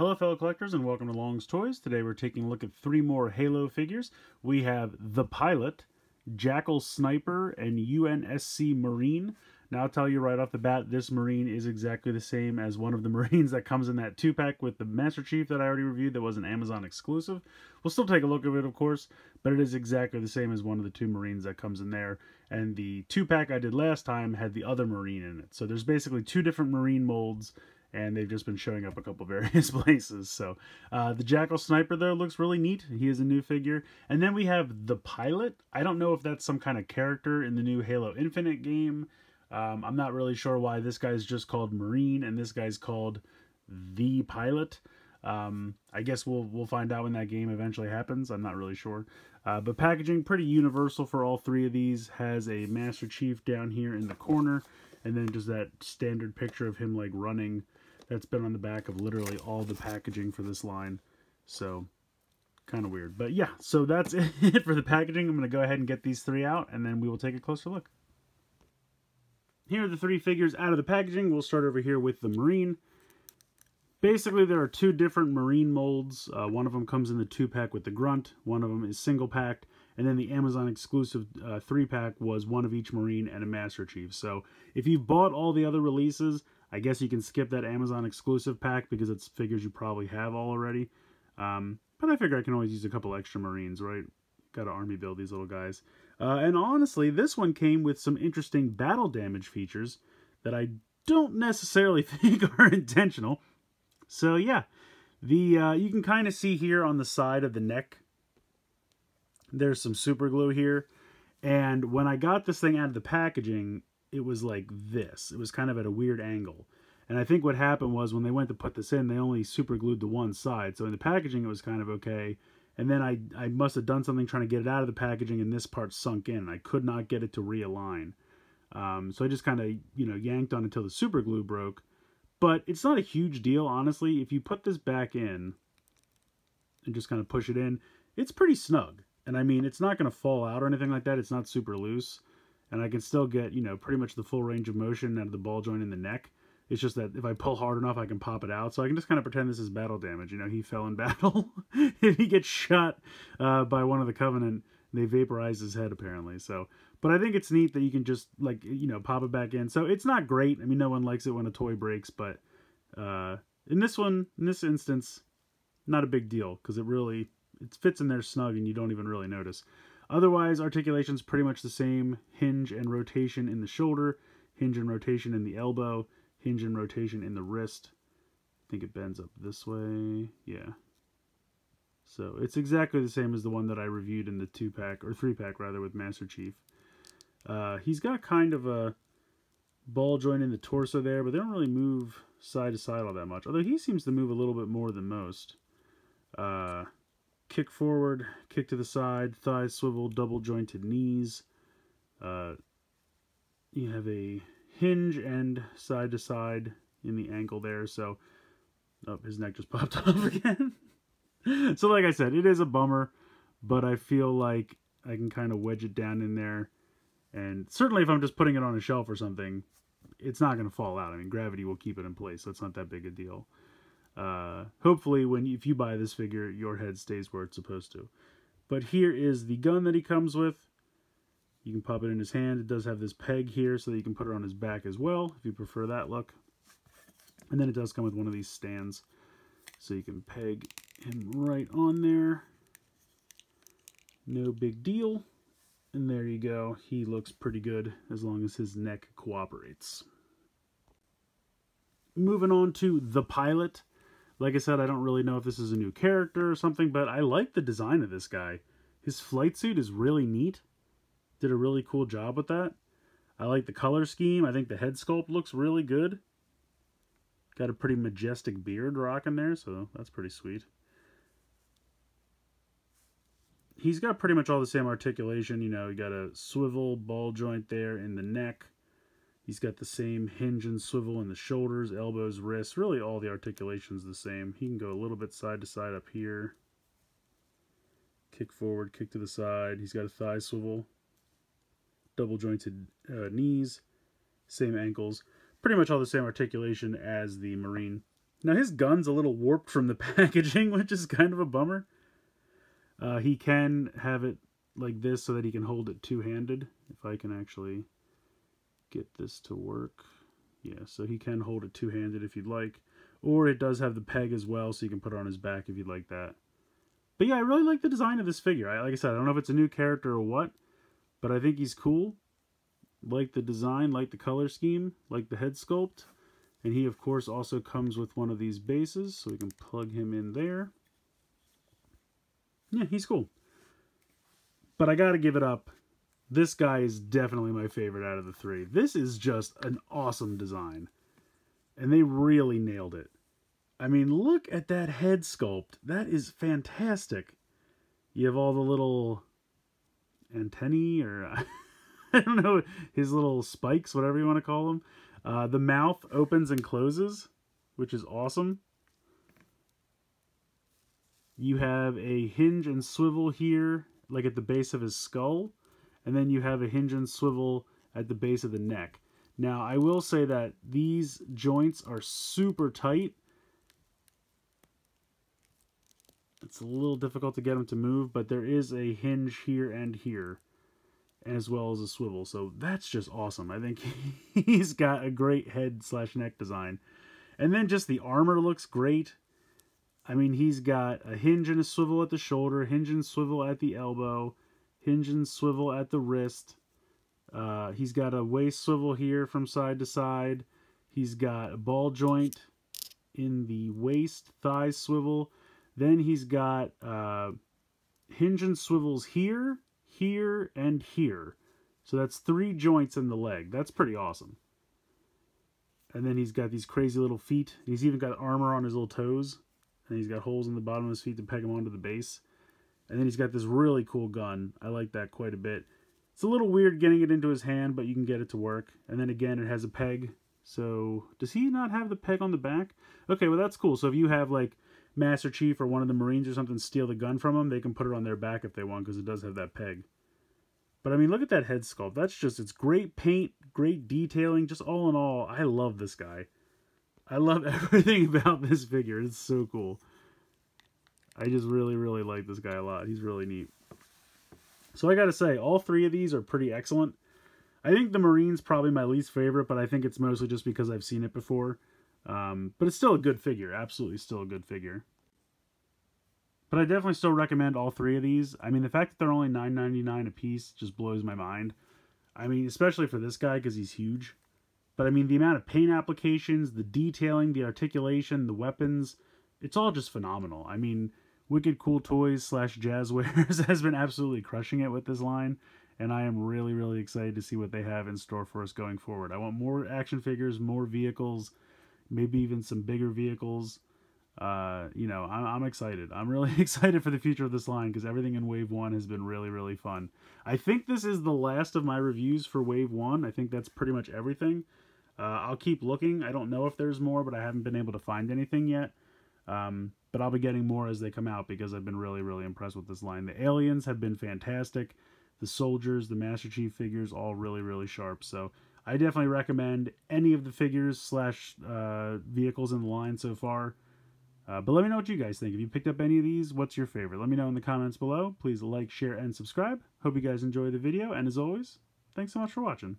Hello fellow collectors and welcome to Long's Toys. Today we're taking a look at three more Halo figures. We have the Pilot, Jackal Sniper, and Unsc Marine. Now I'll tell you right off the bat, this Marine is exactly the same as one of the Marines that comes in that 2-pack with the Master Chief that I already reviewed that was an Amazon exclusive. We'll still take a look at it, of course, but it is exactly the same as one of the two Marines that comes in there. And the 2-pack I did last time had the other Marine in it. So there's basically two different Marine molds, and they've just been showing up a couple various places. So the Jackal Sniper there looks really neat. He is a new figure. And then we have the Pilot. I don't know if that's some kind of character in the new Halo Infinite game. I'm not really sure why this guy's just called Marine and this guy's called the Pilot. I guess we'll find out when that game eventually happens. I'm not really sure. But packaging pretty universal for all three of these. Has a Master Chief down here in the corner, and then just that standard picture of him like running. That's been on the back of literally all the packaging for this line. So, kind of weird. But yeah, so that's it for the packaging. I'm going to go ahead and get these three out, and then we will take a closer look. Here are the three figures out of the packaging. We'll start over here with the Marine. Basically, there are two different Marine molds. One of them comes in the 2-pack with the Grunt. One of them is single-packed. And then the Amazon exclusive 3-pack was one of each Marine and a Master Chief. So if you've bought all the other releases, I guess you can skip that Amazon exclusive pack because it's figures you probably have all already. But I figure I can always use a couple extra Marines, right? Got to army build these little guys. And honestly, this one came with some interesting battle damage features that I don't necessarily think are intentional. So yeah, you can kind of see here on the side of the neck, there's some super glue here. And when I got this thing out of the packaging, it was like this. It was kind of at a weird angle. And I think what happened was when they went to put this in, they only super glued to one side. So in the packaging, it was kind of okay. And then I must have done something trying to get it out of the packaging, and this part sunk in. I could not get it to realign. So I just kind of, yanked on until the super glue broke. But it's not a huge deal, honestly. If you put this back in and just kind of push it in, it's pretty snug. And I mean, it's not going to fall out or anything like that. It's not super loose. And I can still get, pretty much the full range of motion out of the ball joint in the neck. It's just that if I pull hard enough, I can pop it out. So I can just kind of pretend this is battle damage. He fell in battle. If he gets shot by one of the Covenant, they vaporize his head, apparently. So, but I think it's neat that you can just, pop it back in. So it's not great. I mean, no one likes it when a toy breaks. But in this instance, not a big deal. Because it fits in there snug and you don't even really notice. Otherwise, articulation's pretty much the same. Hinge and rotation in the shoulder, hinge and rotation in the elbow, hinge and rotation in the wrist. I think it bends up this way. Yeah. So it's exactly the same as the one that I reviewed in the 2-pack, or 3-pack rather, with Master Chief. He's got kind of a ball joint in the torso there, but they don't really move side to side all that much. Although he seems to move a little bit more than most. Kick forward, kick to the side, thighs swivel, double jointed knees. You have a hinge and side to side in the ankle there. So, oh, his neck just popped off again. So like I said, it is a bummer, but I feel like I can kind of wedge it down in there. And certainly if I'm just putting it on a shelf or something, it's not going to fall out. I mean, gravity will keep it in place, so it's not that big a deal. Hopefully if you buy this figure, your head stays where it's supposed to. But here is the gun that he comes with. You can pop it in his hand. It does have this peg here so that you can put it on his back as well, if you prefer that look. And then it does come with one of these stands, so you can peg him right on there. No big deal. And there you go. He looks pretty good as long as his neck cooperates. Moving on to the Pilot. Like I said, I don't really know if this is a new character or something, but I like the design of this guy. His flight suit is really neat. Did a really cool job with that. I like the color scheme. I think the head sculpt looks really good. Got a pretty majestic beard rocking there, so that's pretty sweet. He's got pretty much all the same articulation. You got a swivel ball joint there in the neck. He's got the same hinge and swivel in the shoulders, elbows, wrists. Really all the articulation's the same. He can go a little bit side to side up here. Kick forward, kick to the side. He's got a thigh swivel. Double jointed knees. Same ankles. Pretty much all the same articulation as the Marine. Now his gun's a little warped from the packaging, which is kind of a bummer. He can have it like this so that he can hold it two-handed. If I can actually get this to work. Yeah, so he can hold it two-handed if you'd like. Or it does have the peg as well, so you can put it on his back if you'd like that. But yeah, I really like the design of this figure. Like I said, I don't know if it's a new character or what, but I think he's cool. Like the design, like the color scheme, like the head sculpt. And he, of course, also comes with one of these bases, so we can plug him in there. Yeah, he's cool. But I gotta give it up. This guy is definitely my favorite out of the three. This is just an awesome design. And they really nailed it. I mean, look at that head sculpt. That is fantastic. You have all the little antennae, or I don't know, his little spikes, whatever you want to call them. The mouth opens and closes, which is awesome. You have a hinge and swivel here, like at the base of his skull. And then you have a hinge and swivel at the base of the neck. Now, I will say that these joints are super tight. It's a little difficult to get them to move, but there is a hinge here and here, as well as a swivel. So that's just awesome. I think he's got a great head/neck design. And then just the armor looks great. I mean, he's got a hinge and a swivel at the shoulder, hinge and swivel at the elbow, hinge and swivel at the wrist. He's got a waist swivel here from side to side. He's got a ball joint in the waist, thigh swivel. Then he's got hinge and swivels here, here, and here. So that's 3 joints in the leg. That's pretty awesome. And then he's got these crazy little feet. He's even got armor on his little toes. And he's got holes in the bottom of his feet to peg him onto the base. And then he's got this really cool gun. I like that quite a bit. It's a little weird getting it into his hand, but you can get it to work. And then again, it has a peg. So, does he not have the peg on the back? Okay, well that's cool. So if you have like Master Chief or one of the Marines or something steal the gun from him, they can put it on their back if they want, because it does have that peg. But I mean, look at that head sculpt. That's just, it's great paint, great detailing. Just all in all, I love this guy. I love everything about this figure. It's so cool. I just really, really like this guy a lot. He's really neat. So I gotta say, all 3 of these are pretty excellent. I think the Marine's probably my least favorite, but I think it's mostly just because I've seen it before. But it's still a good figure. Absolutely still a good figure. But I definitely still recommend all 3 of these. I mean, the fact that they're only $9.99 a piece just blows my mind. I mean, especially for this guy, because he's huge. But I mean, the amount of paint applications, the detailing, the articulation, the weapons, it's all just phenomenal. I mean, Wicked Cool Toys / Jazzwares has been absolutely crushing it with this line. And I am really, really excited to see what they have in store for us going forward. I want more action figures, more vehicles, maybe even some bigger vehicles. You know, I'm excited. I'm really excited for the future of this line, because everything in Wave 1 has been really, really fun. I think this is the last of my reviews for Wave 1. I think that's pretty much everything. I'll keep looking. I don't know if there's more, but I haven't been able to find anything yet. But I'll be getting more as they come out, because I've been really, really impressed with this line. The aliens have been fantastic. The soldiers, the Master Chief figures, all really, really sharp. So I definitely recommend any of the figures / vehicles in the line so far. But let me know what you guys think. If you picked up any of these, what's your favorite? Let me know in the comments below. Please like, share, and subscribe. Hope you guys enjoy the video. And as always, thanks so much for watching.